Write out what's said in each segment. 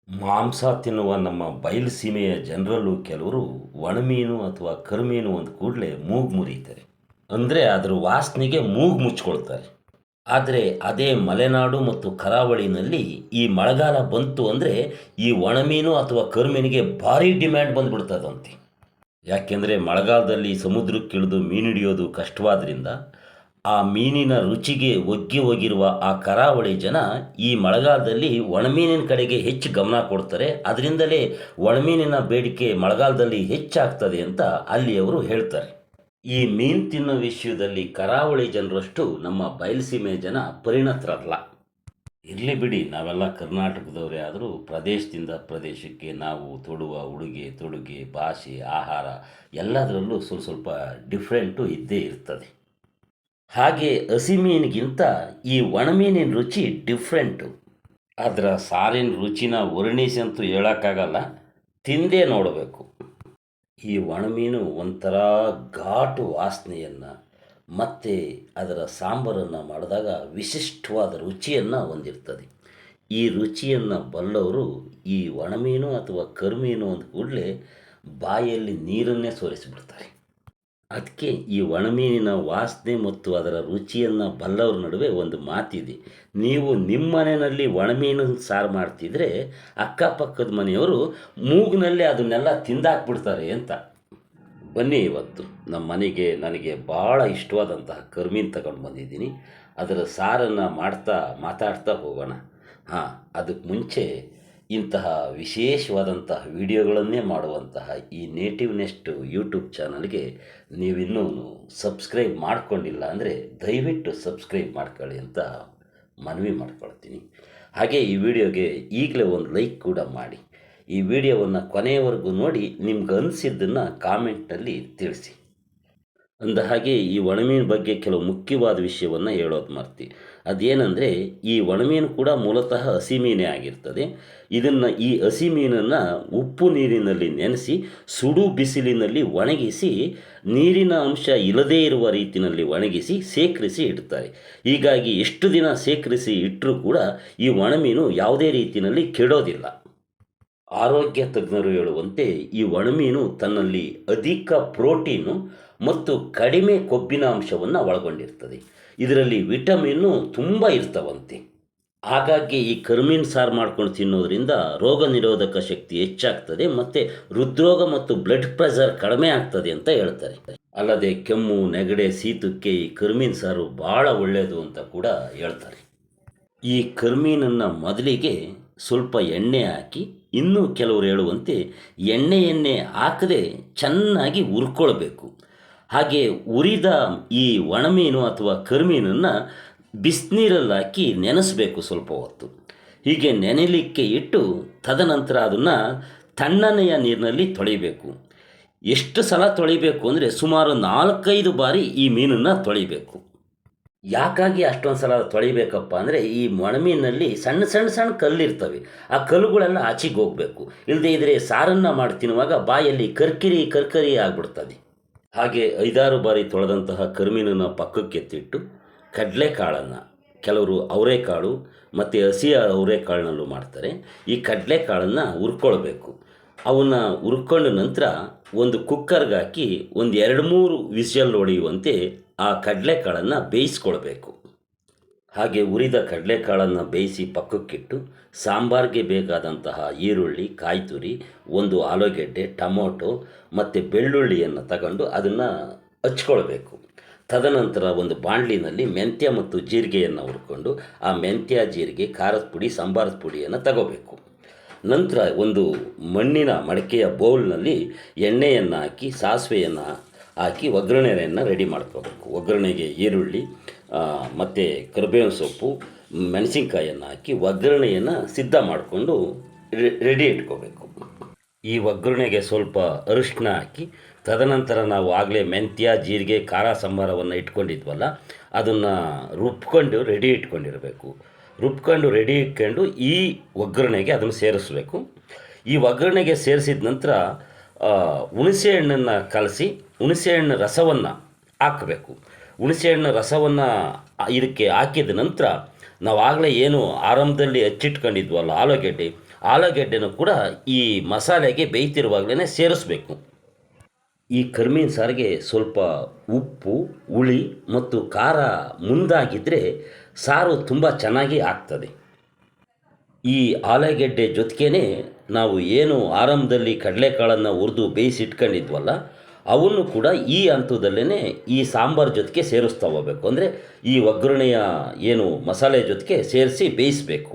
ಮಾಂಸ ತಿನ್ನುವ ನಮ್ಮ ಬಯಲು ಸೀಮೆಯ ಜನರಲ್ಲೂ ಕೆಲವರು ಒಣಮೀನು ಅಥವಾ ಕರಿಮೀನು ಅಂದ ಕೂಡಲೇ ಮೂಗು ಮುರಿತಾರೆ. ಅಂದರೆ ಅದರ ವಾಸನೆಗೆ ಮೂಗು ಮುಚ್ಕೊಳ್ತಾರೆ. ಆದರೆ ಅದೇ ಮಲೆನಾಡು ಮತ್ತು ಕರಾವಳಿನಲ್ಲಿ ಈ ಮಳೆಗಾಲ ಬಂತು ಅಂದರೆ ಈ ಒಣಮೀನು ಅಥವಾ ಕರಿಮೀನಿಗೆ ಭಾರಿ ಡಿಮ್ಯಾಂಡ್ ಬಂದುಬಿಡ್ತದಂತೆ. ಯಾಕೆಂದರೆ ಮಳೆಗಾಲದಲ್ಲಿ ಸಮುದ್ರಕ್ಕಿಳಿದು ಮೀನು ಹಿಡಿಯೋದು ಕಷ್ಟವಾದ್ದರಿಂದ ಆ ಮೀನಿನ ರುಚಿಗೆ ಒಗ್ಗಿ ಹೋಗಿರುವ ಆ ಕರಾವಳಿ ಜನ ಈ ಮಳೆಗಾಲದಲ್ಲಿ ಒಣಮೀನಿನ ಕಡೆಗೆ ಹೆಚ್ಚು ಗಮನ ಕೊಡ್ತಾರೆ. ಅದರಿಂದಲೇ ಒಣಮೀನಿನ ಬೇಡಿಕೆ ಮಳೆಗಾಲದಲ್ಲಿ ಹೆಚ್ಚಾಗ್ತದೆ ಅಂತ ಅಲ್ಲಿಯವರು ಹೇಳ್ತಾರೆ. ಈ ಮೀನು ತಿನ್ನೋ ವಿಷಯದಲ್ಲಿ ಕರಾವಳಿ ಜನರಷ್ಟು ನಮ್ಮ ಬಯಲುಸೀಮೆ ಜನ ಪರಿಣತರಲ್ಲ. ಇರಲಿ ಬಿಡಿ, ನಾವೆಲ್ಲ ಕರ್ನಾಟಕದವರೇ ಆದರೂ ಪ್ರದೇಶದಿಂದ ಪ್ರದೇಶಕ್ಕೆ ನಾವು ತೊಡುವ ಉಡುಗೆ ತೊಡುಗೆ ಭಾಷೆ ಆಹಾರ ಎಲ್ಲದರಲ್ಲೂ ಸ್ವಲ್ಪ ಸ್ವಲ್ಪ ಡಿಫ್ರೆಂಟು ಇದ್ದೇ ಇರ್ತದೆ. ಹಾಗೆ ಹಸಿ ಮೀನಿಗಿಂತ ಈ ಒಣಮೀನಿನ ರುಚಿ ಡಿಫ್ರೆಂಟು. ಅದರ ಸಾರಿನ ರುಚಿನ ವರ್ಣಿಸಿ ಅಂತೂ ಹೇಳೋಕ್ಕಾಗಲ್ಲ, ತಿಂದೇ ನೋಡಬೇಕು. ಈ ಒಣಮೀನು ಒಂಥರ ಘಾಟು ವಾಸನೆಯನ್ನು ಮತ್ತು ಅದರ ಸಾಂಬಾರನ್ನು ಮಾಡಿದಾಗ ವಿಶಿಷ್ಟವಾದ ರುಚಿಯನ್ನು ಹೊಂದಿರ್ತದೆ. ಈ ರುಚಿಯನ್ನು ಬಲ್ಲವರು ಈ ಒಣಮೀನು ಅಥವಾ ಕರಿಮೀನು ಅಂದ ಕೂಡಲೇ ಬಾಯಲ್ಲಿ ನೀರನ್ನೇ ಸೋರಿಸಿಬಿಡ್ತಾರೆ. ಅದಕ್ಕೆ ಈ ಒಣಮೀನಿನ ವಾಸನೆ ಮತ್ತು ಅದರ ರುಚಿಯನ್ನು ಬಲ್ಲವ್ರ ನಡುವೆ ಒಂದು ಮಾತಿದೆ. ನೀವು ನಿಮ್ಮ ಮನೆಯಲ್ಲಿ ಒಣಮೀನು ಸಾರು ಮಾಡ್ತಿದ್ರೆ ಅಕ್ಕಪಕ್ಕದ ಮನೆಯವರು ಮೂಗಿನಲ್ಲೇ ಅದನ್ನೆಲ್ಲ ತಿಂದಾಕ್ಬಿಡ್ತಾರೆ ಅಂತ. ಬನ್ನಿ, ಇವತ್ತು ನಮ್ಮ ಮನೆಗೆ ನನಗೆ ಭಾಳ ಇಷ್ಟವಾದಂತಹ ಕರಿಮೀನು ತಗೊಂಡು ಬಂದಿದ್ದೀನಿ. ಅದರ ಸಾರನ್ನು ಮಾತಾಡ್ತಾ ಹೋಗೋಣ. ಹಾಂ, ಅದಕ್ಕೆ ಮುಂಚೆ ಇಂತಹ ವಿಶೇಷವಾದಂತಹ ವಿಡಿಯೋಗಳನ್ನೇ ಮಾಡುವಂತಹ ಈ ನೇಟಿವ್ ನೆಸ್ಟ್ ಯೂಟ್ಯೂಬ್ ಚಾನಲ್ಗೆ ನೀವಿನ್ನೂ ಸಬ್ಸ್ಕ್ರೈಬ್ ಮಾಡ್ಕೊಂಡಿಲ್ಲ ಅಂದರೆ ದಯವಿಟ್ಟು ಸಬ್ಸ್ಕ್ರೈಬ್ ಮಾಡ್ಕೊಳ್ಳಿ ಅಂತ ಮನವಿ ಮಾಡ್ಕೊಳ್ತೀನಿ. ಹಾಗೆ ಈ ವಿಡಿಯೋಗೆ ಈಗಲೇ ಒಂದು ಲೈಕ್ ಕೂಡ ಮಾಡಿ. ಈ ವಿಡಿಯೋವನ್ನು ಕೊನೆಯವರೆಗೂ ನೋಡಿ ನಿಮ್ಗೆ ಅನಿಸಿದ್ದನ್ನು ಕಾಮೆಂಟ್ನಲ್ಲಿ ತಿಳಿಸಿ. ಅಂದ ಹಾಗೆ ಈ ಒಣಮೀನು ಬಗ್ಗೆ ಕೆಲವು ಮುಖ್ಯವಾದ ವಿಷಯವನ್ನು ಹೇಳೋದು ಮರ್ತಿ. ಅದೇನೆಂದರೆ, ಈ ಒಣಮೀನು ಕೂಡ ಮೂಲತಃ ಹಸಿ ಮೀನೇ ಆಗಿರ್ತದೆ. ಈ ಹಸಿ ಮೀನನ್ನು ಉಪ್ಪು ನೀರಿನಲ್ಲಿ ನೆನೆಸಿ ಸುಡು ಬಿಸಿಲಿನಲ್ಲಿ ಒಣಗಿಸಿ ನೀರಿನ ಅಂಶ ಇಲ್ಲದೇ ಇರುವ ರೀತಿಯಲ್ಲಿ ಒಣಗಿಸಿ ಶೇಖರಿಸಿ ಇಡ್ತಾರೆ. ಹೀಗಾಗಿ ಎಷ್ಟು ದಿನ ಶೇಖರಿಸಿ ಇಟ್ಟರೂ ಕೂಡ ಈ ಒಣಮೀನು ಯಾವುದೇ ರೀತಿಯಲ್ಲಿ ಕೆಡೋದಿಲ್ಲ. ಆರೋಗ್ಯ ತಜ್ಞರು ಹೇಳುವಂತೆ ಈ ಒಣಮೀನು ತನ್ನಲ್ಲಿ ಅಧಿಕ ಪ್ರೋಟೀನು ಮತ್ತು ಕಡಿಮೆ ಕೊಬ್ಬಿನ ಅಂಶವನ್ನು ಒಳಗೊಂಡಿರ್ತದೆ. ಇದರಲ್ಲಿ ವಿಟಮಿನ್ನು ತುಂಬ ಇರ್ತವಂತೆ. ಹಾಗಾಗಿ ಈ ಕರಿಮೀನು ಸಾರು ಮಾಡ್ಕೊಂಡು ತಿನ್ನೋದ್ರಿಂದ ರೋಗ ನಿರೋಧಕ ಶಕ್ತಿ ಹೆಚ್ಚಾಗ್ತದೆ ಮತ್ತು ಹೃದ್ರೋಗ ಮತ್ತು ಬ್ಲಡ್ ಪ್ರೆಷರ್ ಕಡಿಮೆ ಆಗ್ತದೆ ಅಂತ ಹೇಳ್ತಾರೆ. ಅಲ್ಲದೆ ಕೆಮ್ಮು ನೆಗಡೆ ಶೀತಕ್ಕೆ ಈ ಕರಿಮೀನು ಸಾರು ಭಾಳ ಒಳ್ಳೆಯದು ಅಂತ ಕೂಡ ಹೇಳ್ತಾರೆ. ಈ ಕರಿಮೀನನ್ನು ಮೊದಲಿಗೆ ಸ್ವಲ್ಪ ಎಣ್ಣೆ ಹಾಕಿ, ಇನ್ನೂ ಕೆಲವರು ಹೇಳುವಂತೆ ಎಣ್ಣೆಯನ್ನೇ ಹಾಕದೆ ಚೆನ್ನಾಗಿ ಹುರ್ಕೊಳ್ಬೇಕು. ಹಾಗೆ ಉರಿದ ಈ ಒಣಮೀನು ಅಥವಾ ಕರಿಮೀನನ್ನು ಬಿಸಿನೀರಲ್ಲಿ ಹಾಕಿ ನೆನೆಸಬೇಕು ಸ್ವಲ್ಪ ಹೊತ್ತು. ಹೀಗೆ ನೆನೆಯಲಿಕ್ಕೆ ಇಟ್ಟು ತದನಂತರ ಅದನ್ನು ತಣ್ಣನೆಯ ನೀರಿನಲ್ಲಿ ತೊಳಿಬೇಕು. ಎಷ್ಟು ಸಲ ತೊಳಿಬೇಕು ಅಂದರೆ ಸುಮಾರು 4-5 ಬಾರಿ ಈ ಮೀನನ್ನು ತೊಳಿಬೇಕು. ಯಾಕಾಗಿ ಅಷ್ಟೊಂದು ಸಲ ತೊಳಿಬೇಕಪ್ಪ ಅಂದರೆ, ಈ ಒಣಮೀನಲ್ಲಿ ಸಣ್ಣ ಸಣ್ಣ ಸಣ್ಣ ಕಲ್ಲಿರ್ತವೆ. ಆ ಕಲ್ಲುಗಳೆಲ್ಲ ಆಚೆಗೆ ಹೋಗಬೇಕು. ಇಲ್ಲದೇ ಇದ್ದರೆ ಸಾರನ್ನು ಮಾಡಿ ತಿನ್ನುವಾಗ ಬಾಯಲ್ಲಿ ಕರ್ಕರಿ ಆಗಿಬಿಡ್ತದೆ. ಹಾಗೆ 5-6 ಬಾರಿ ತೊಳೆದಂತಹ ಕರಿಮೀನನ್ನು ಪಕ್ಕಕ್ಕೆ ಎತ್ತಿಟ್ಟು ಕಡಲೆಕಾಳನ್ನು, ಕೆಲವರು ಅವರೆಕಾಳು ಮತ್ತು ಹಸಿ ಅವರೆಕಾಳಿನಲ್ಲೂ ಮಾಡ್ತಾರೆ, ಈ ಕಡಲೆಕಾಳನ್ನು ಹುರ್ಕೊಳ್ಬೇಕು. ಅವನ್ನ ಹುರ್ಕೊಂಡ ನಂತರ ಒಂದು ಕುಕ್ಕರ್ಗೆ ಹಾಕಿ ಒಂದು 2-3 ವಿಷಲ್ ಹೊಡೆಯುವಂತೆ ಆ ಕಡಲೆಕಾಳನ್ನು ಬೇಯಿಸ್ಕೊಳ್ಬೇಕು. ಹಾಗೆ ಉರಿದ ಕಡಲೆಕಾಳನ್ನು ಬೇಯಿಸಿ ಪಕ್ಕಕ್ಕಿಟ್ಟು ಸಾಂಬಾರಿಗೆ ಬೇಕಾದಂತಹ ಈರುಳ್ಳಿ, ಕಾಯಿ ತುರಿ, ಒಂದು ಆಲೂಗೆಡ್ಡೆ, ಟೊಮೊಟೊ ಮತ್ತು ಬೆಳ್ಳುಳ್ಳಿಯನ್ನು ತಗೊಂಡು ಅದನ್ನು ಹಚ್ಕೊಳ್ಬೇಕು. ತದನಂತರ ಒಂದು ಬಾಣಲಿನಲ್ಲಿ ಮೆಂತ್ಯ ಮತ್ತು ಜೀರಿಗೆಯನ್ನು ಹುರ್ಕೊಂಡು ಆ ಮೆಂತ್ಯ, ಜೀರಿಗೆ, ಖಾರದ ಪುಡಿ, ಸಾಂಬಾರದ ಪುಡಿಯನ್ನು ತಗೋಬೇಕು. ನಂತರ ಒಂದು ಮಣ್ಣಿನ ಮಡಕೆಯ ಬೌಲ್ನಲ್ಲಿ ಎಣ್ಣೆಯನ್ನು ಹಾಕಿ ಸಾಸಿವೆಯನ್ನು ಹಾಕಿ ಒಗ್ಗರಣೆಯನ್ನು ರೆಡಿ ಮಾಡ್ಕೋಬೇಕು. ಒಗ್ಗರಣೆಗೆ ಈರುಳ್ಳಿ ಮತ್ತು ಕರಿಬೇವಿನ ಸೊಪ್ಪು, ಮೆಣಸಿನ್ಕಾಯನ್ನು ಹಾಕಿ ಒಗ್ಗರಣೆಯನ್ನು ಸಿದ್ಧ ಮಾಡಿಕೊಂಡು ರೆಡಿ ಇಟ್ಕೋಬೇಕು. ಈ ಒಗ್ಗರಣೆಗೆ ಸ್ವಲ್ಪ ಅರಿಶಿನ ಹಾಕಿ ತದನಂತರ ನಾವು ಆಗಲೇ ಮೆಂತ್ಯ, ಜೀರಿಗೆ, ಖಾರ ಸಂಬಾರವನ್ನು ಇಟ್ಕೊಂಡಿದ್ವಲ್ಲ ಅದನ್ನು ರುಬ್ಕೊಂಡು ರೆಡಿ ಇಟ್ಕೊಂಡಿರಬೇಕು. ರುಬ್ಕೊಂಡು ರೆಡಿ ಇಟ್ಕೊಂಡು ಈ ಒಗ್ಗರಣೆಗೆ ಅದನ್ನು ಸೇರಿಸ್ಬೇಕು. ಈ ಒಗ್ಗರಣೆಗೆ ಸೇರಿಸಿದ ನಂತರ ಹುಣಸೆಹಣ್ಣನ್ನು ಕಲಸಿ ಹುಣಸೆಹಣ್ಣು ರಸವನ್ನು ಹಾಕಬೇಕು. ಹುಣಸೆಹಣ್ಣು ರಸವನ್ನು ಇದಕ್ಕೆ ಹಾಕಿದ ನಂತರ ನಾವು ಆಗಲೇ ಏನು ಆರಂಭದಲ್ಲಿ ಹಚ್ಚಿಟ್ಕೊಂಡಿದ್ವಲ್ಲ ಆಲೂಗೆಡ್ಡೆ, ಆಲೂಗೆಡ್ಡೆನೂ ಕೂಡ ಈ ಮಸಾಲೆಗೆ ಬೇಯ್ತಿರುವಾಗಲೇ ಸೇರಿಸ್ಬೇಕು. ಈ ಕರಿಮೀನು ಸಾರಿಗೆ ಸ್ವಲ್ಪ ಉಪ್ಪು, ಹುಳಿ ಮತ್ತು ಖಾರ ಮುಂದಾಗಿದ್ದರೆ ಸಾರು ತುಂಬ ಚೆನ್ನಾಗಿ ಆಗ್ತದೆ. ಈ ಆಲೂಗೆಡ್ಡೆ ಜೊತೆಗೇ ನಾವು ಏನು ಆರಂಭದಲ್ಲಿ ಕಡಲೆಕಾಳನ್ನು ಹುರಿದು ಬೇಯಿಸಿಟ್ಕೊಂಡಿದ್ವಲ್ಲ, ಅವನ್ನು ಕೂಡ ಈ ಹಂತದಲ್ಲೇ ಈ ಸಾಂಬಾರು ಜೊತೆಗೆ ಸೇರಿಸ್ತಾ ಹೋಗ್ಬೇಕು. ಅಂದರೆ ಈ ಒಗ್ಗರಣೆಯ ಏನು ಮಸಾಲೆ ಜೊತೆಗೆ ಸೇರಿಸಿ ಬೇಯಿಸಬೇಕು.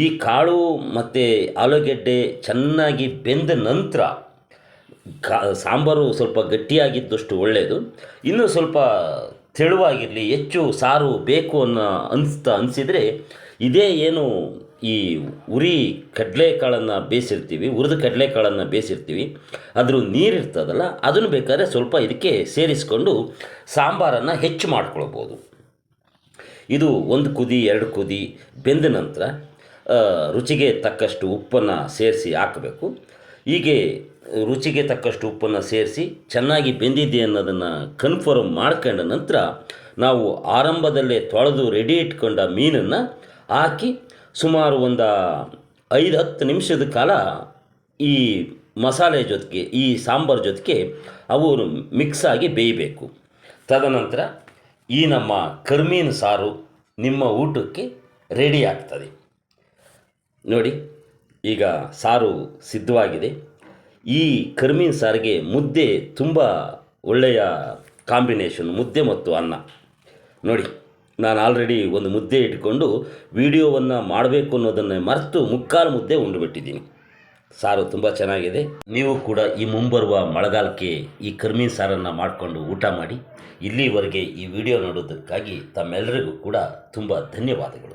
ಈ ಕಾಳು ಮತ್ತು ಆಲೂಗೆಡ್ಡೆ ಚೆನ್ನಾಗಿ ಬೆಂದ ನಂತರ ಸಾಂಬಾರು ಸ್ವಲ್ಪ ಗಟ್ಟಿಯಾಗಿದ್ದಷ್ಟು ಒಳ್ಳೆಯದು. ಇನ್ನೂ ಸ್ವಲ್ಪ ತೆಳುವಾಗಿರಲಿ, ಹೆಚ್ಚು ಸಾರು ಬೇಕು ಅನಿಸಿದರೆ ಇದೇ ಏನು ಈ ಹುರಿದ ಕಡಲೆಕಾಳನ್ನು ಬೇಯಿಸಿರ್ತೀವಿ, ಅದ್ರ ನೀರಿರ್ತದಲ್ಲ, ಅದನ್ನು ಬೇಕಾದ್ರೆ ಸ್ವಲ್ಪ ಇದಕ್ಕೆ ಸೇರಿಸ್ಕೊಂಡು ಸಾಂಬಾರನ್ನು ಹೆಚ್ಚು ಮಾಡ್ಕೊಳ್ಬೋದು. ಇದು 1 ಕುದಿ 2 ಕುದಿ ಬೆಂದ ನಂತರ ರುಚಿಗೆ ತಕ್ಕಷ್ಟು ಉಪ್ಪನ್ನು ಸೇರಿಸಿ ಹಾಕಬೇಕು. ಹೀಗೆ ರುಚಿಗೆ ತಕ್ಕಷ್ಟು ಉಪ್ಪನ್ನು ಸೇರಿಸಿ ಚೆನ್ನಾಗಿ ಬೆಂದಿದೆ ಅನ್ನೋದನ್ನು ಕನ್ಫರ್ಮ್ ಮಾಡ್ಕೊಂಡ ನಂತರ ನಾವು ಆರಂಭದಲ್ಲೇ ತೊಳೆದು ರೆಡಿ ಇಟ್ಕೊಂಡ ಮೀನನ್ನು ಹಾಕಿ ಸುಮಾರು ಒಂದು 5-10 ನಿಮಿಷದ ಕಾಲ ಈ ಮಸಾಲೆ ಜೊತೆಗೆ ಈ ಸಾಂಬಾರು ಜೊತೆಗೆ ಅವು ಮಿಕ್ಸ್ ಆಗಿ ಬೇಯಬೇಕು. ತದನಂತರ ಈ ನಮ್ಮ ಕರಿಮೀನು ಸಾರು ನಿಮ್ಮ ಊಟಕ್ಕೆ ರೆಡಿ ಆಗ್ತದೆ. ನೋಡಿ, ಈಗ ಸಾರು ಸಿದ್ಧವಾಗಿದೆ. ಈ ಕರಿಮೀನು ಸಾರಿಗೆ ಮುದ್ದೆ ತುಂಬ ಒಳ್ಳೆಯ ಕಾಂಬಿನೇಷನ್, ಮುದ್ದೆ ಮತ್ತು ಅನ್ನ. ನೋಡಿ, ನಾನು ಆಲ್ರೆಡಿ ಒಂದು ಮುದ್ದೆ ಇಟ್ಕೊಂಡು ವಿಡಿಯೋವನ್ನು ಮಾಡಬೇಕು ಅನ್ನೋದನ್ನು ಮರೆತು ಮುಕ್ಕಾಲು ಮುದ್ದೆ ಉಂಡುಬಿಟ್ಟಿದ್ದೀನಿ. ಸಾರು ತುಂಬ ಚೆನ್ನಾಗಿದೆ. ನೀವು ಕೂಡ ಈ ಮುಂಬರುವ ಮಳೆಗಾಲಕ್ಕೆ ಈ ಕರಿಮೀನು ಸಾರನ್ನು ಮಾಡಿಕೊಂಡು ಊಟ ಮಾಡಿ. ಇಲ್ಲಿವರೆಗೆ ಈ ವಿಡಿಯೋ ನೋಡೋದಕ್ಕಾಗಿ ತಮ್ಮೆಲ್ಲರಿಗೂ ಕೂಡ ತುಂಬ ಧನ್ಯವಾದಗಳು.